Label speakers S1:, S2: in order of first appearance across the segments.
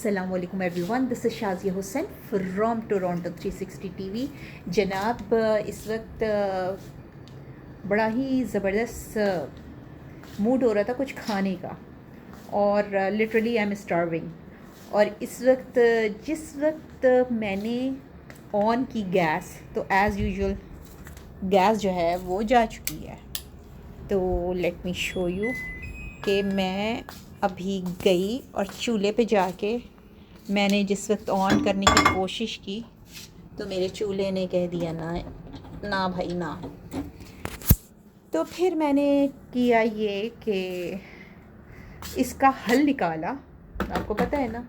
S1: अस्सलामुअलैकुम everyone, this is Shazia Hussain from Toronto 360 TV. जनाब, इस वक्त बड़ा ही ज़बरदस्त मूड हो रहा था कुछ खाने का, और लिटरली आई एम स्टार्विंग। और इस वक्त जिस वक्त मैंने ऑन की गैस, तो एज़ यूजुअल गैस जो है वो जा चुकी है। तो लेट मी शो यू कि मैं अभी गई और चूल्हे पे जाके मैंने जिस वक्त ऑन करने की कोशिश की तो मेरे चूल्हे ने कह दिया ना, ना भाई ना। तो फिर मैंने किया ये कि इसका हल निकाला। आपको पता है ना,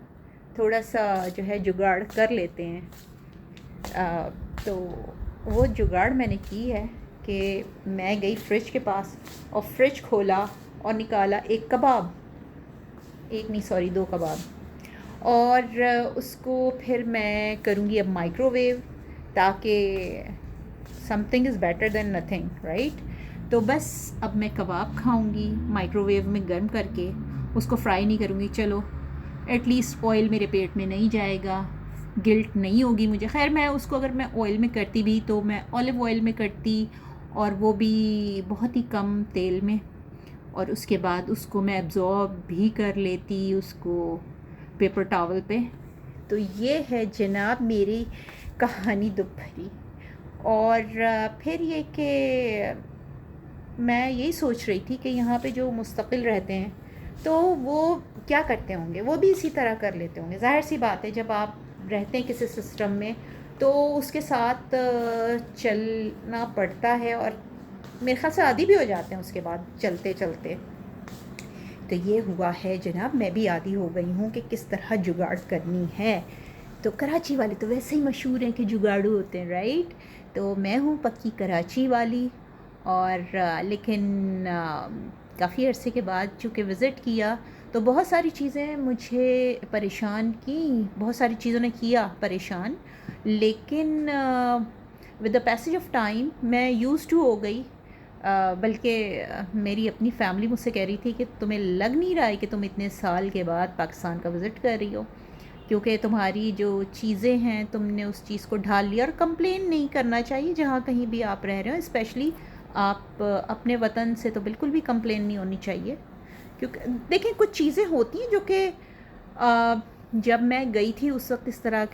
S1: थोड़ा सा जो है जुगाड़ कर लेते हैं। तो वो जुगाड़ मैंने की है कि मैं गई फ्रिज के पास और फ्रिज खोला और निकाला एक कबाब, एक नहीं सॉरी 2 कबाब, और उसको फिर मैं करूँगी अब माइक्रोवेव, ताकि something is better than nothing, right. तो बस अब मैं कबाब खाऊँगी माइक्रोवेव में गर्म करके, उसको फ्राई नहीं करूँगी। चलो एटलीस्ट ऑयल मेरे पेट में नहीं जाएगा, गिल्ट नहीं होगी मुझे। खैर, मैं उसको अगर मैं ऑयल में करती भी तो मैं ऑलिव ऑयल में करती, और वो भी बहुत ही कम तेल में, और उसके बाद उसको मैं एब्ज़ॉर्ब भी कर लेती उसको पेपर टॉवल पे। तो ये है जनाब मेरी कहानी दोपहरी। और फिर ये कि मैं यही सोच रही थी कि यहाँ पे जो मुस्तकिल रहते हैं तो वो क्या करते होंगे, वो भी इसी तरह कर लेते होंगे। ज़ाहिर सी बात है, जब आप रहते हैं किसी सिस्टम में तो उसके साथ चलना पड़ता है, और मेरे ख्याल से आदी भी हो जाते हैं उसके बाद चलते चलते। तो ये हुआ है जनाब, मैं भी आदी हो गई हूँ कि किस तरह जुगाड़ करनी है। तो कराची वाले तो वैसे ही मशहूर हैं कि जुगाड़ू होते हैं, राइट। तो मैं हूँ पक्की कराची वाली, और लेकिन काफ़ी अरसे के बाद चूँकि विज़िट किया तो बहुत सारी चीज़ें मुझे परेशान की, बहुत सारी चीज़ों ने किया परेशान। लेकिन with the passage of time मैं यूज़ टू हो गई। बल्कि मेरी अपनी फैमिली मुझसे कह रही थी कि तुम्हें लग नहीं रहा है कि तुम इतने साल के बाद पाकिस्तान का विज़िट कर रही हो, क्योंकि तुम्हारी जो चीज़ें हैं तुमने उस चीज़ को ढाल लिया। और कंप्लेन नहीं करना चाहिए जहाँ कहीं भी आप रह रहे हो, स्पेशली आप अपने वतन से तो बिल्कुल भी कंप्लेन नहीं होनी चाहिए। क्योंकि देखें, कुछ चीज़ें होती हैं जो कि जब मैं गई थी उस वक्त इस तरह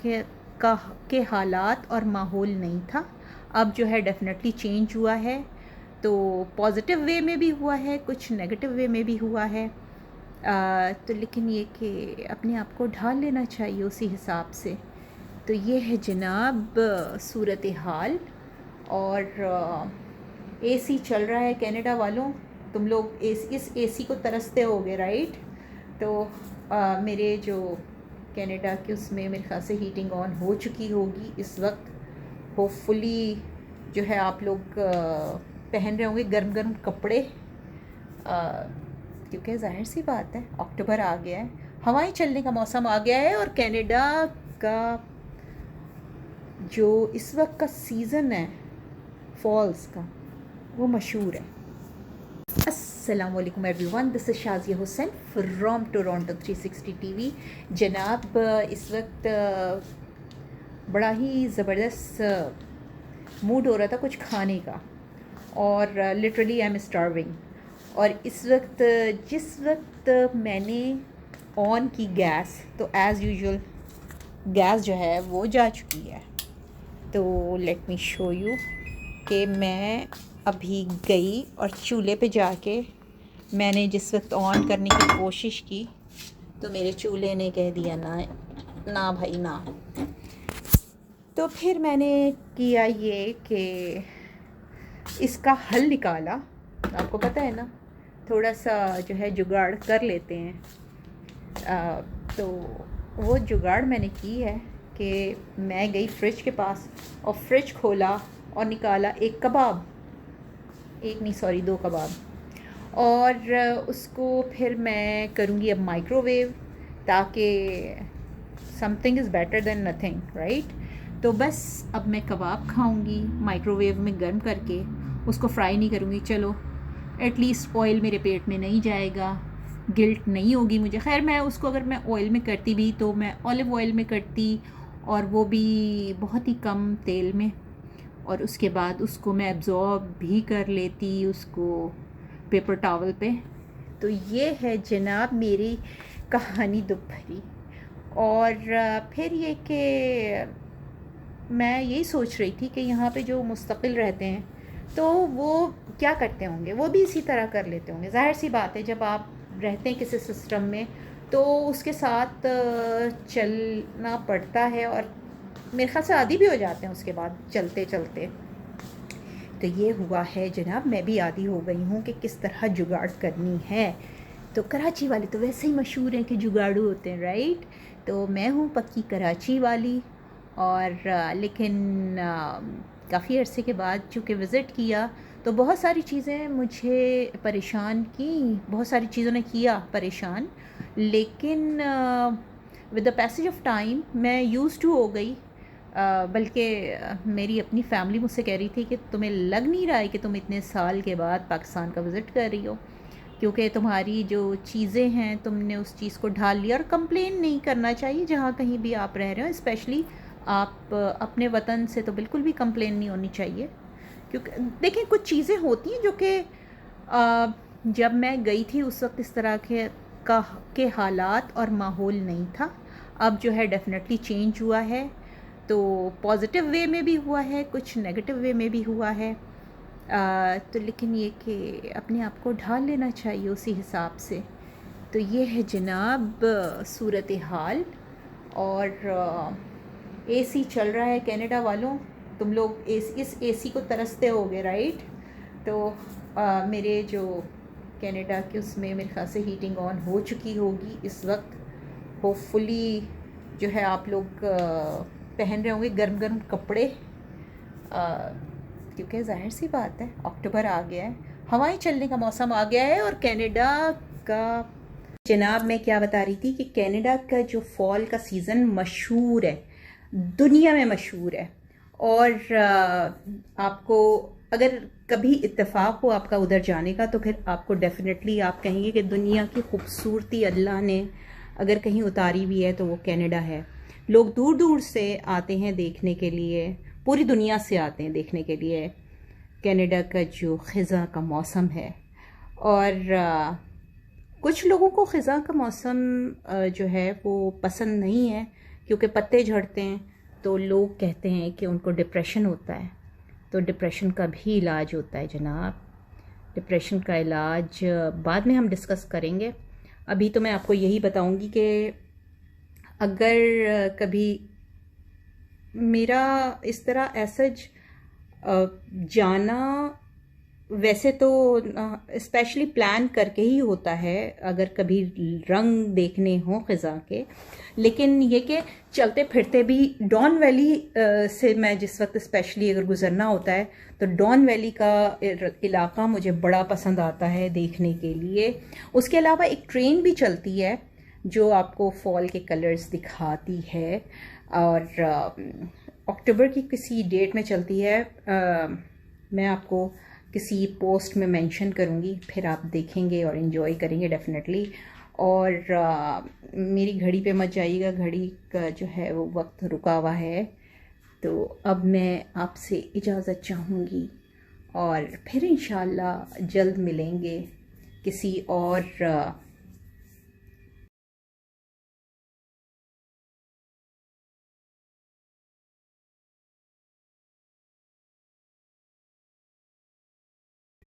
S1: के हालात और माहौल नहीं था। अब जो है डेफिनेटली चेंज हुआ है, तो पॉजिटिव वे में भी हुआ है, कुछ नेगेटिव वे में भी हुआ है। तो लेकिन ये कि अपने आप को ढाल लेना चाहिए उसी हिसाब से। तो ये है जनाब सूरत हाल। और एसी चल रहा है कनाडा वालों, तुम लोग इस एसी को तरसते होगे, राइट। तो मेरे जो कनाडा के उसमें मेरे ख्याल से हीटिंग ऑन हो चुकी होगी इस वक्त। होपफुली जो है आप लोग पहन रहे होंगे गर्म गर्म कपड़े, क्योंकि ज़ाहिर सी बात है अक्टूबर आ गया है, हवाएं चलने का मौसम आ गया है, और कनाडा का जो इस वक्त का सीज़न है फॉल्स का, वो मशहूर है। अस्सलामुअलैकुम everyone, this is Shazia Hussain from Toronto 360 TV. जनाब, इस वक्त बड़ा ही ज़बरदस्त मूड हो रहा था कुछ खाने का, और लिटरली आई एम स्टार्विंग। और इस वक्त जिस वक्त मैंने ऑन की गैस, तो एज़ यूजुअल गैस जो है वो जा चुकी है। तो लेट मी शो यू कि मैं अभी गई और चूल्हे पे जाके मैंने जिस वक्त ऑन करने की कोशिश की तो मेरे चूल्हे ने कह दिया ना, ना भाई ना। तो फिर मैंने किया ये कि इसका हल निकाला। आपको पता है ना, थोड़ा सा जो है जुगाड़ कर लेते हैं। तो वो जुगाड़ मैंने की है कि मैं गई फ्रिज के पास और फ्रिज खोला और निकाला एक कबाब, एक नहीं सॉरी 2 कबाब, और उसको फिर मैं करूँगी अब माइक्रोवेव, ताकि something is better than nothing, right. तो बस अब मैं कबाब खाऊँगी माइक्रोवेव में गर्म करके, उसको फ्राई नहीं करूँगी। चलो एटलीस्ट ऑयल मेरे पेट में नहीं जाएगा, गिल्ट नहीं होगी मुझे। खैर मैं उसको अगर मैं ऑयल में करती भी तो मैं ऑलिव ऑयल में करती, और वो भी बहुत ही कम तेल में, और उसके बाद उसको मैं एब्ज़ॉर्ब भी कर लेती उसको पेपर टॉवल पे। तो ये है जनाब मेरी कहानी दोपहरी। और फिर ये कि मैं यही सोच रही थी कि यहाँ पे जो मुस्तकिल रहते हैं तो वो क्या करते होंगे, वो भी इसी तरह कर लेते होंगे। ज़ाहिर सी बात है, जब आप रहते हैं किसी सिस्टम में तो उसके साथ चलना पड़ता है, और मेरे ख्याल से आदी भी हो जाते हैं उसके बाद चलते चलते। तो ये हुआ है जनाब, मैं भी आदी हो गई हूँ कि किस तरह जुगाड़ करनी है। तो कराची वाले तो वैसे ही मशहूर हैं कि जुगाड़ू होते हैं, राइट। तो मैं हूँ पक्की कराची वाली, और लेकिन काफ़ी अरसे के बाद चूँकि विज़िट किया तो बहुत सारी चीज़ें मुझे परेशान की, बहुत सारी चीज़ों ने किया परेशान, लेकिन with the passage of time मैं यूज़ टू हो गई। बल्कि मेरी अपनी फैमिली मुझसे कह रही थी कि तुम्हें लग नहीं रहा है कि तुम इतने साल के बाद पाकिस्तान का विज़िट कर रही हो, क्योंकि तुम्हारी जो चीज़ें हैं तुमने उस चीज़ को ढाल लिया। और कंप्लेन नहीं करना चाहिए जहाँ कहीं भी आप रह रहे हो, स्पेशली आप अपने वतन से तो बिल्कुल भी कंप्लेन नहीं होनी चाहिए। क्योंकि देखिए कुछ चीज़ें होती हैं जो कि जब मैं गई थी उस वक्त इस तरह के हालात और माहौल नहीं था। अब जो है डेफिनेटली चेंज हुआ है, तो पॉजिटिव वे में भी हुआ है, कुछ नेगेटिव वे में भी हुआ है। तो लेकिन ये कि अपने आप को ढाल लेना चाहिए उसी हिसाब से। तो ये है जनाब सूरत हाल। और एसी चल रहा है कनाडा वालों, तुम लोग इस एसी को तरसते होगे, राइट। तो मेरे जो कनाडा के उसमें मेरे ख्याल से हीटिंग ऑन हो चुकी होगी इस वक्त। होपफुली जो है आप लोग पहन रहे होंगे गर्म गर्म कपड़े, क्योंकि ज़ाहिर सी बात है अक्टूबर आ गया है, हवाएं चलने का मौसम आ गया है। और कनाडा का जनाब मैं क्या बता रही थी कि कनाडा का जो फॉल का सीज़न मशहूर है, दुनिया में मशहूर है। और आपको अगर कभी इत्तेफाक हो आपका उधर जाने का तो फिर आपको डेफिनेटली आप कहेंगे कि दुनिया की खूबसूरती अल्लाह ने अगर कहीं उतारी भी है तो वो कनाडा है। लोग दूर दूर से आते हैं देखने के लिए, पूरी दुनिया से आते हैं देखने के लिए कनाडा का जो ख़ज़ा का मौसम है। और कुछ लोगों को ख़ज़ा का मौसम जो है वो पसंद नहीं है, क्योंकि पत्ते झड़ते हैं, तो लोग कहते हैं कि उनको डिप्रेशन होता है। तो डिप्रेशन का भी इलाज होता है जनाब। डिप्रेशन का इलाज बाद में हम डिस्कस करेंगे। अभी तो मैं आपको यही बताऊंगी कि अगर कभी मेरा इस तरह ऐसा जाना वैसे तो स्पेशली प्लान करके ही होता है अगर कभी रंग देखने हो ख़ज़ा के, लेकिन ये कि चलते फिरते भी डॉन वैली से मैं जिस वक्त स्पेशली अगर गुज़रना होता है तो डॉन वैली का इलाका मुझे बड़ा पसंद आता है देखने के लिए। उसके अलावा एक ट्रेन भी चलती है जो आपको फॉल के कलर्स दिखाती है, और अक्टूबर की किसी डेट में चलती है। मैं आपको किसी पोस्ट में मेंशन करूँगी, फिर आप देखेंगे और इन्जॉय करेंगे डेफिनेटली। और मेरी घड़ी पे मत जाइएगा, घड़ी का जो है वो वक्त रुका हुआ है। तो अब मैं आपसे इजाज़त चाहूँगी और फिर इंशाल्लाह जल्द मिलेंगे किसी और